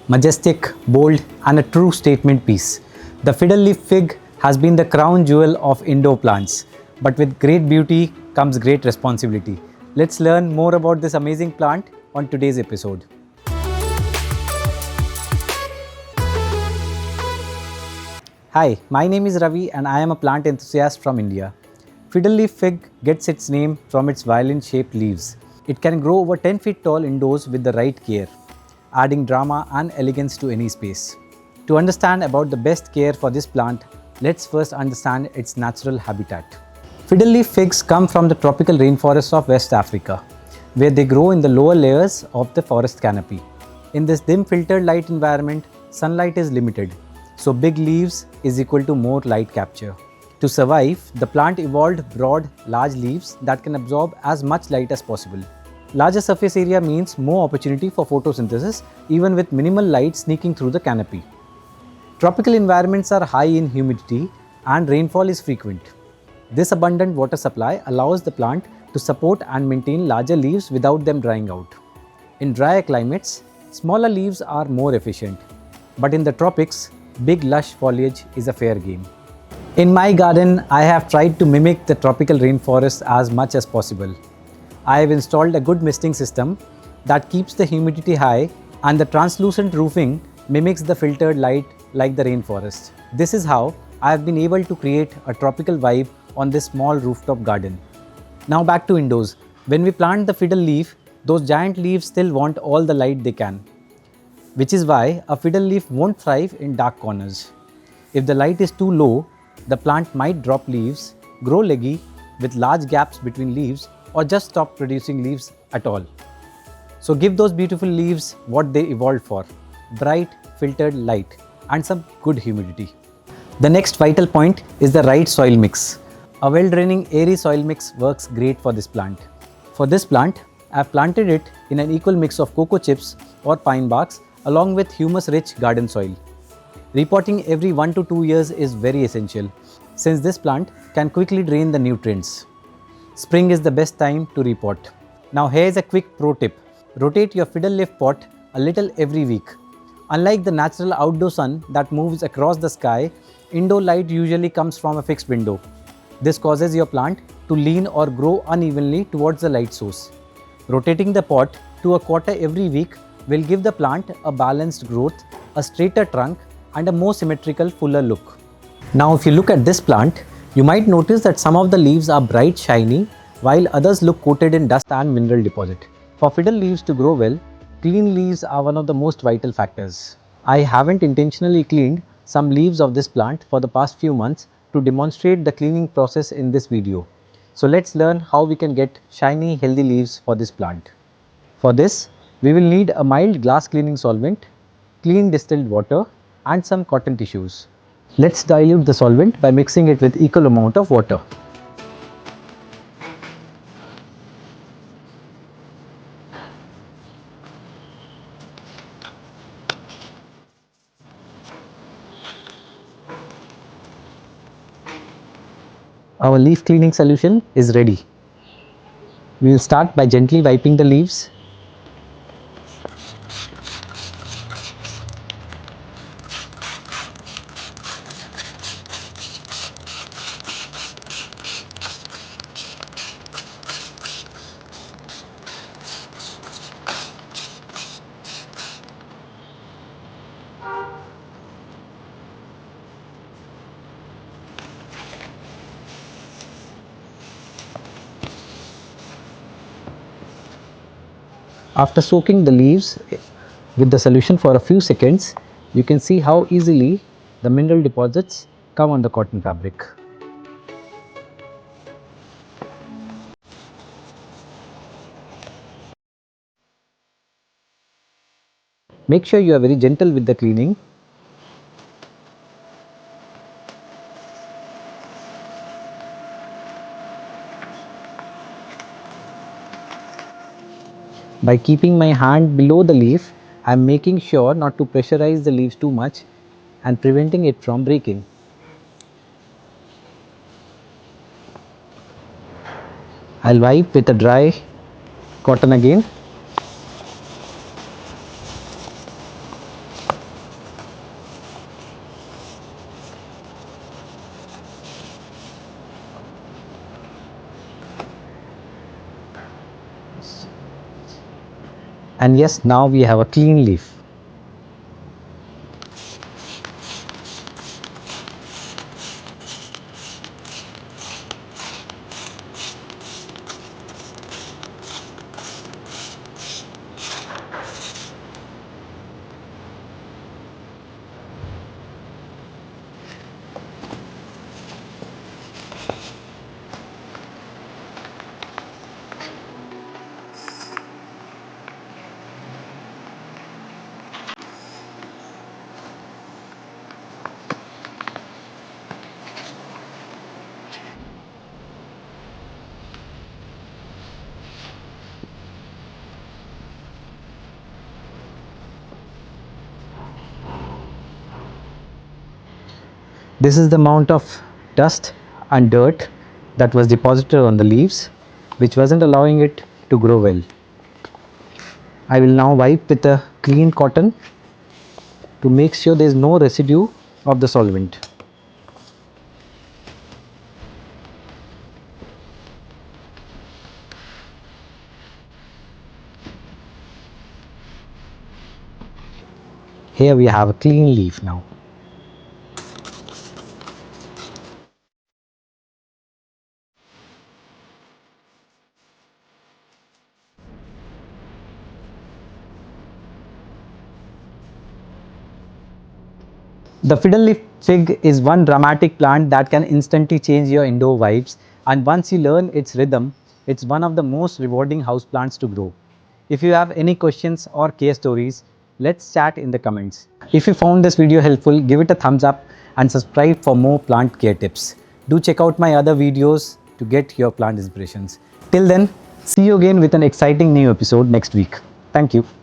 Majestic, bold, and a true statement piece. The Fiddle Leaf Fig has been the crown jewel of indoor plants. But with great beauty comes great responsibility. Let's learn more about this amazing plant on today's episode. Hi, my name is Ravi and I am a plant enthusiast from India. Fiddle Leaf Fig gets its name from its violin-shaped leaves. It can grow over 10 feet tall indoors with the right care, adding drama and elegance to any space. To understand about the best care for this plant, let's first understand its natural habitat. Fiddle leaf figs come from the tropical rainforests of West Africa, where they grow in the lower layers of the forest canopy. In this dim filtered light environment, sunlight is limited, so big leaves is equal to more light capture. To survive, the plant evolved broad, large leaves that can absorb as much light as possible. Larger surface area means more opportunity for photosynthesis, even with minimal light sneaking through the canopy. Tropical environments are high in humidity and rainfall is frequent. This abundant water supply allows the plant to support and maintain larger leaves without them drying out. In drier climates, smaller leaves are more efficient, but in the tropics, big lush foliage is a fair game. In my garden, I have tried to mimic the tropical rainforest as much as possible. I have installed a good misting system that keeps the humidity high, and the translucent roofing mimics the filtered light like the rainforest. This is how I have been able to create a tropical vibe on this small rooftop garden. Now back to indoors. When we plant the fiddle leaf, those giant leaves still want all the light they can, which is why a fiddle leaf won't thrive in dark corners. If the light is too low, the plant might drop leaves, grow leggy with large gaps between leaves, or just stop producing leaves at all. So give those beautiful leaves what they evolved for: bright, filtered light and some good humidity. The next vital point is the right soil mix. A well-draining, airy soil mix works great for this plant. For this plant, I have planted it in an equal mix of cocoa chips or pine barks along with humus-rich garden soil. Repotting every 1 to 2 years is very essential, since this plant can quickly drain the nutrients. Spring is the best time to repot. Now here's a quick pro tip. Rotate your fiddle leaf pot a little every week. Unlike the natural outdoor sun that moves across the sky, indoor light usually comes from a fixed window. This causes your plant to lean or grow unevenly towards the light source. Rotating the pot to a quarter every week will give the plant a balanced growth, a straighter trunk, and a more symmetrical, fuller look. Now if you look at this plant, you might notice that some of the leaves are bright shiny while others look coated in dust and mineral deposit. For fiddle leaves to grow well, clean leaves are one of the most vital factors. I haven't intentionally cleaned some leaves of this plant for the past few months to demonstrate the cleaning process in this video. So let's learn how we can get shiny, healthy leaves for this plant. For this, we will need a mild glass cleaning solvent, clean distilled water and some cotton tissues. Let's dilute the solvent by mixing it with equal amount of water. Our leaf cleaning solution is ready. We will start by gently wiping the leaves. After soaking the leaves with the solution for a few seconds, you can see how easily the mineral deposits come on the cotton fabric. Make sure you are very gentle with the cleaning. By keeping my hand below the leaf, I am making sure not to pressurize the leaves too much and preventing it from breaking. I'll wipe with a dry cotton again. And yes, now we have a clean leaf. This is the amount of dust and dirt that was deposited on the leaves, which wasn't allowing it to grow well. I will now wipe with a clean cotton to make sure there is no residue of the solvent. Here we have a clean leaf now. The fiddle leaf fig is one dramatic plant that can instantly change your indoor vibes, and once you learn its rhythm, it's one of the most rewarding houseplants to grow. If you have any questions or case stories, let's chat in the comments. If you found this video helpful, give it a thumbs up and subscribe for more plant care tips. Do check out my other videos to get your plant inspirations. Till then, see you again with an exciting new episode next week. Thank you.